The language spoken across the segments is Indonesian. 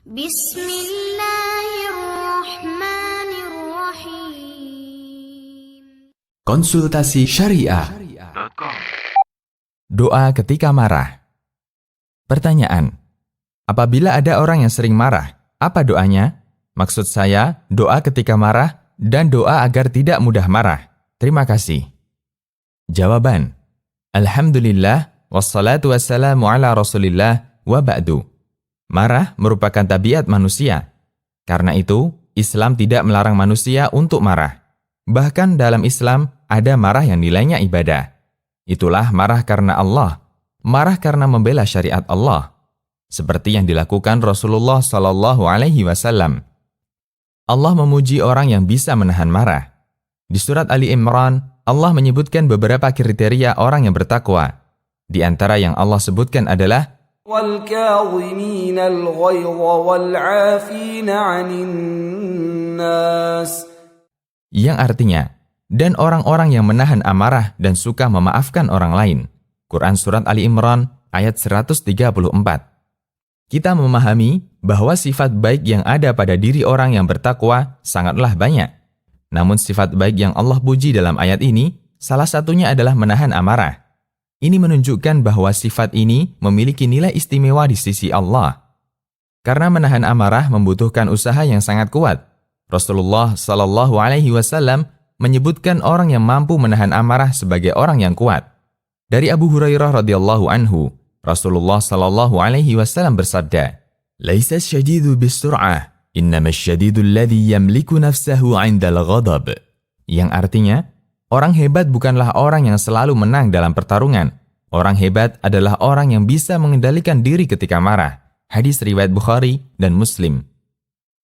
Bismillahirrahmanirrahim. Konsultasi Syariah. Doa ketika marah. Pertanyaan: apabila ada orang yang sering marah, apa doanya? Maksud saya, doa ketika marah dan doa agar tidak mudah marah. Terima kasih. Jawaban: Alhamdulillah, wassalatu wassalamu ala rasulillah, wa ba'du. Marah merupakan tabiat manusia. Karena itu, Islam tidak melarang manusia untuk marah. Bahkan dalam Islam, ada marah yang nilainya ibadah. Itulah marah karena Allah, marah karena membela syariat Allah. Seperti yang dilakukan Rasulullah SAW. Allah memuji orang yang bisa menahan marah. Di surat Ali Imran, Allah menyebutkan beberapa kriteria orang yang bertakwa. Di antara yang Allah sebutkan adalah وَالْكَاظِمِينَ الْغَيْظَ وَالْعَافِينَ عَنِ النَّاسِ, yang artinya, dan orang-orang yang menahan amarah dan suka memaafkan orang lain. Quran Surat Ali Imran ayat 134. Kita memahami bahwa sifat baik yang ada pada diri orang yang bertakwa sangatlah banyak. Namun sifat baik yang Allah puji dalam ayat ini, salah satunya adalah menahan amarah. Ini menunjukkan bahwa sifat ini memiliki nilai istimewa di sisi Allah. Karena menahan amarah membutuhkan usaha yang sangat kuat. Rasulullah SAW menyebutkan orang yang mampu menahan amarah sebagai orang yang kuat. Dari Abu Hurairah radhiyallahu anhu, Rasulullah SAW bersabda, "Laisa asy-syadidu bis-sur'ah, innama asy-syadidu alladhi yamliku nafsahu 'indal ghadab." Yang artinya, orang hebat bukanlah orang yang selalu menang dalam pertarungan. Orang hebat adalah orang yang bisa mengendalikan diri ketika marah. Hadis riwayat Bukhari dan Muslim.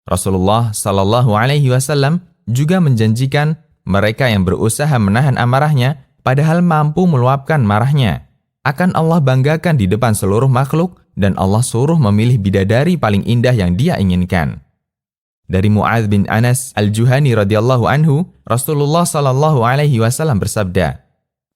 Rasulullah SAW juga menjanjikan mereka yang berusaha menahan amarahnya padahal mampu meluapkan marahnya akan Allah banggakan di depan seluruh makhluk dan Allah suruh memilih bidadari paling indah yang dia inginkan. Dari Mu'adz bin Anas al-Juhani radhiyallahu anhu, Rasulullah SAW bersabda,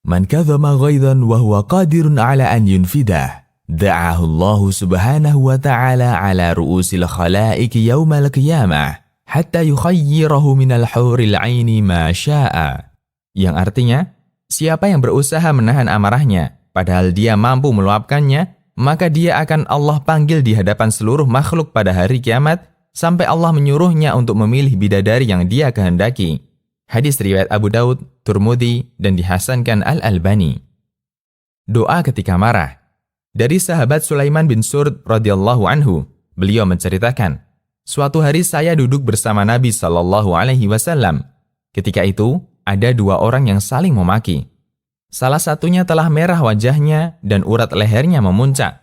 "Man kadzama ghaidhan wa huwa qadirun 'ala an yunfidah, da'ahu Allah subhanahu wa ta'ala 'ala ru'usil khalaiqi yaumal qiyamah, hatta yukhayyirahu minal huril 'aini ma syaa." Yang artinya, siapa yang berusaha menahan amarahnya, padahal dia mampu meluapkannya, maka dia akan Allah panggil di hadapan seluruh makhluk pada hari kiamat, sampai Allah menyuruhnya untuk memilih bidadari yang dia kehendaki. Hadis riwayat Abu Daud, Turmudi, dan dihasankan Al-Albani. Doa ketika marah. Dari sahabat Sulaiman bin Surd radhiyallahu anhu, beliau menceritakan, "Suatu hari saya duduk bersama Nabi SAW. Ketika itu, ada dua orang yang saling memaki. Salah satunya telah merah wajahnya dan urat lehernya memuncak.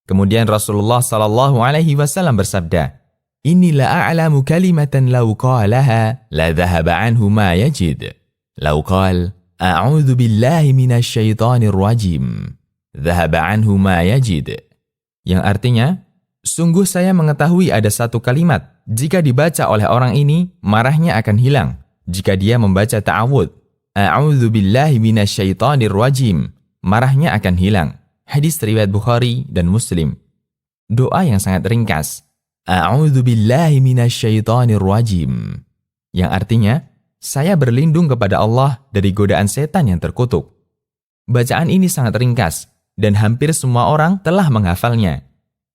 Kemudian Rasulullah SAW bersabda, "Inni la a'lamu kalimatan law qalaha la dhahaba anhu ma yajid. Law qala a'udzu billahi minasy syaithanir rajim, dhahaba anhu ma yajid." Yang artinya, sungguh saya mengetahui ada satu kalimat, jika dibaca oleh orang ini, marahnya akan hilang. Jika dia membaca ta'awudz, a'udzu billahi minasy syaithanir rajim, marahnya akan hilang. Hadis riwayat Bukhari dan Muslim. Doa yang sangat ringkas, a'udzu billahi minasy syaithanir rajim, yang artinya, saya berlindung kepada Allah dari godaan setan yang terkutuk. Bacaan ini sangat ringkas, dan hampir semua orang telah menghafalnya.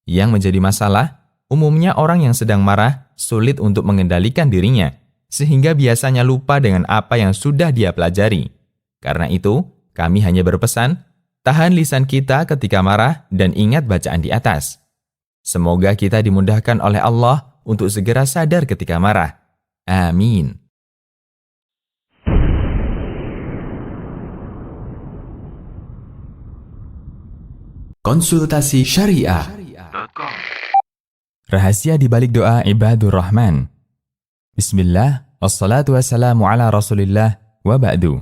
Yang menjadi masalah, umumnya orang yang sedang marah sulit untuk mengendalikan dirinya, sehingga biasanya lupa dengan apa yang sudah dia pelajari. Karena itu, kami hanya berpesan, tahan lisan kita ketika marah dan ingat bacaan di atas. Semoga kita dimudahkan oleh Allah untuk segera sadar ketika marah. Amin. Konsultasi Syariah. Rahasia di balik doa Ibadur Rahman. Bismillah, wassalatu wassalamu ala rasulillah, wa ba'du.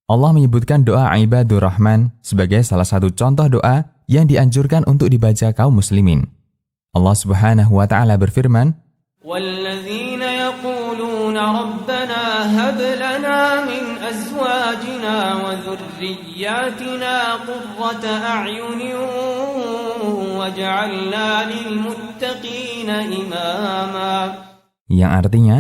Allah menyebutkan doa Ibadur Rahman sebagai salah satu contoh doa yang dianjurkan untuk dibaca kaum muslimin. Allah Subhanahu wa ta'ala berfirman, وَالَّذِينَ يَقُولُونَ رَبَّنَا هَبْ لَنَا مِنْ أَزْوَاجِنَا وَذُرِّيَّاتِنَا قُرَّةَ أَعْيُنٍ وجعلنا للمتقين إماما. Yang artinya,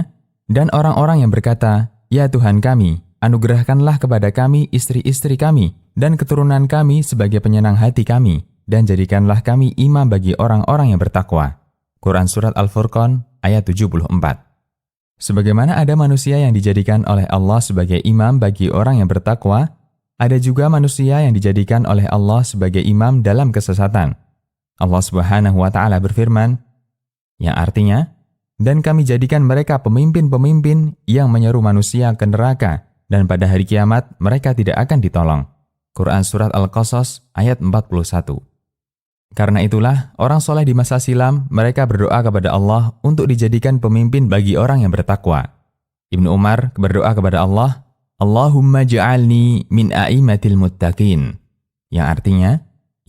dan orang-orang yang berkata, "Ya Tuhan kami, anugerahkanlah kepada kami istri-istri kami dan keturunan kami sebagai penyenang hati kami, dan jadikanlah kami imam bagi orang-orang yang bertakwa." Quran Surat Al-Furqan ayat 74. Sebagaimana ada manusia yang dijadikan oleh Allah sebagai imam bagi orang yang bertakwa, ada juga manusia yang dijadikan oleh Allah sebagai imam dalam kesesatan. Allah Subhanahu wa Ta'ala berfirman, yang artinya, "Dan kami jadikan mereka pemimpin-pemimpin yang menyeru manusia ke neraka, dan pada hari kiamat mereka tidak akan ditolong." Quran Surat Al-Qasas ayat 41. Karena itulah, orang soleh di masa silam, mereka berdoa kepada Allah untuk dijadikan pemimpin bagi orang yang bertakwa. Ibnu Umar berdoa kepada Allah, "Allahumma ja'alni min a'immatil muttaqin." Yang artinya,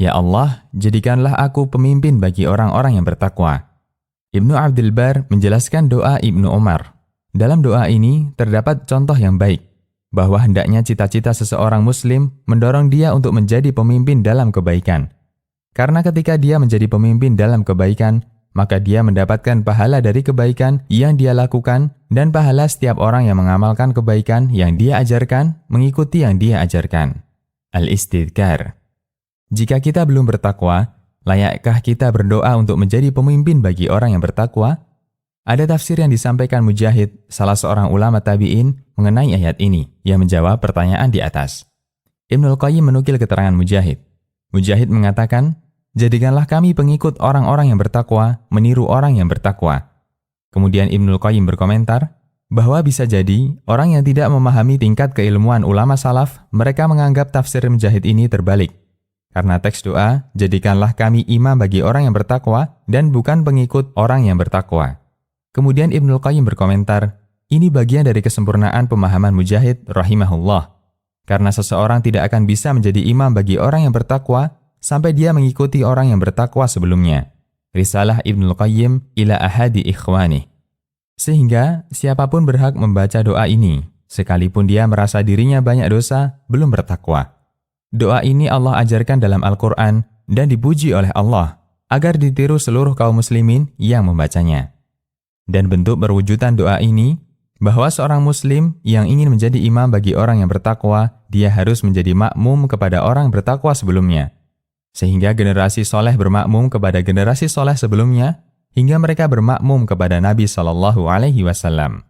"Ya Allah, jadikanlah aku pemimpin bagi orang-orang yang bertakwa." Ibnu Abdul Bar menjelaskan doa Ibnu Umar. Dalam doa ini terdapat contoh yang baik, bahwa hendaknya cita-cita seseorang muslim mendorong dia untuk menjadi pemimpin dalam kebaikan. Karena ketika dia menjadi pemimpin dalam kebaikan, maka dia mendapatkan pahala dari kebaikan yang dia lakukan dan pahala setiap orang yang mengamalkan kebaikan yang dia ajarkan, mengikuti yang dia ajarkan. Al-Istidkar. Jika kita belum bertakwa, layakkah kita berdoa untuk menjadi pemimpin bagi orang yang bertakwa? Ada tafsir yang disampaikan Mujahid, salah seorang ulama tabi'in, mengenai ayat ini, yang menjawab pertanyaan di atas. Ibnul Qayyim menukil keterangan Mujahid. Mujahid mengatakan, "Jadikanlah kami pengikut orang-orang yang bertakwa, meniru orang yang bertakwa." Kemudian Ibnul Qayyim berkomentar, bahwa bisa jadi orang yang tidak memahami tingkat keilmuan ulama salaf, mereka menganggap tafsir Mujahid ini terbalik. Karena teks doa, "Jadikanlah kami imam bagi orang yang bertakwa," dan bukan pengikut orang yang bertakwa. Kemudian Ibnul Qayyim berkomentar, ini bagian dari kesempurnaan pemahaman Mujahid rahimahullah. Karena seseorang tidak akan bisa menjadi imam bagi orang yang bertakwa sampai dia mengikuti orang yang bertakwa sebelumnya. Risalah Ibnul Qayyim ila ahadi ikhwani. Sehingga siapapun berhak membaca doa ini, sekalipun dia merasa dirinya banyak dosa, belum bertakwa. Doa ini Allah ajarkan dalam Al-Quran dan dipuji oleh Allah agar ditiru seluruh kaum muslimin yang membacanya. Dan bentuk perwujudan doa ini, bahwa seorang muslim yang ingin menjadi imam bagi orang yang bertakwa, dia harus menjadi makmum kepada orang bertakwa sebelumnya. Sehingga generasi soleh bermakmum kepada generasi soleh sebelumnya, hingga mereka bermakmum kepada Nabi SAW.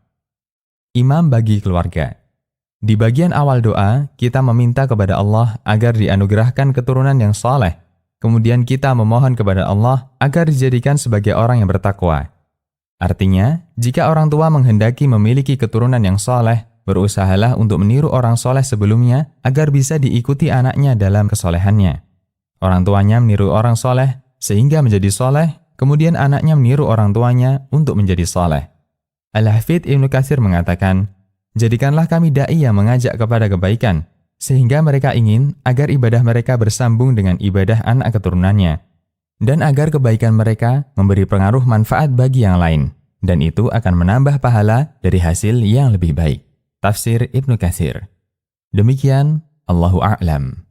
Imam bagi keluarga. Di bagian awal doa, kita meminta kepada Allah agar dianugerahkan keturunan yang saleh. Kemudian kita memohon kepada Allah agar dijadikan sebagai orang yang bertakwa. Artinya, jika orang tua menghendaki memiliki keturunan yang saleh, berusahalah untuk meniru orang saleh sebelumnya agar bisa diikuti anaknya dalam kesolehannya. Orang tuanya meniru orang saleh sehingga menjadi saleh, kemudian anaknya meniru orang tuanya untuk menjadi saleh. Al-Hafidz Ibnu Katsir mengatakan, "Jadikanlah kami da'i yang mengajak kepada kebaikan, sehingga mereka ingin agar ibadah mereka bersambung dengan ibadah anak keturunannya, dan agar kebaikan mereka memberi pengaruh manfaat bagi yang lain, dan itu akan menambah pahala dari hasil yang lebih baik." Tafsir Ibnu Katsir. Demikian, Allahu a'lam.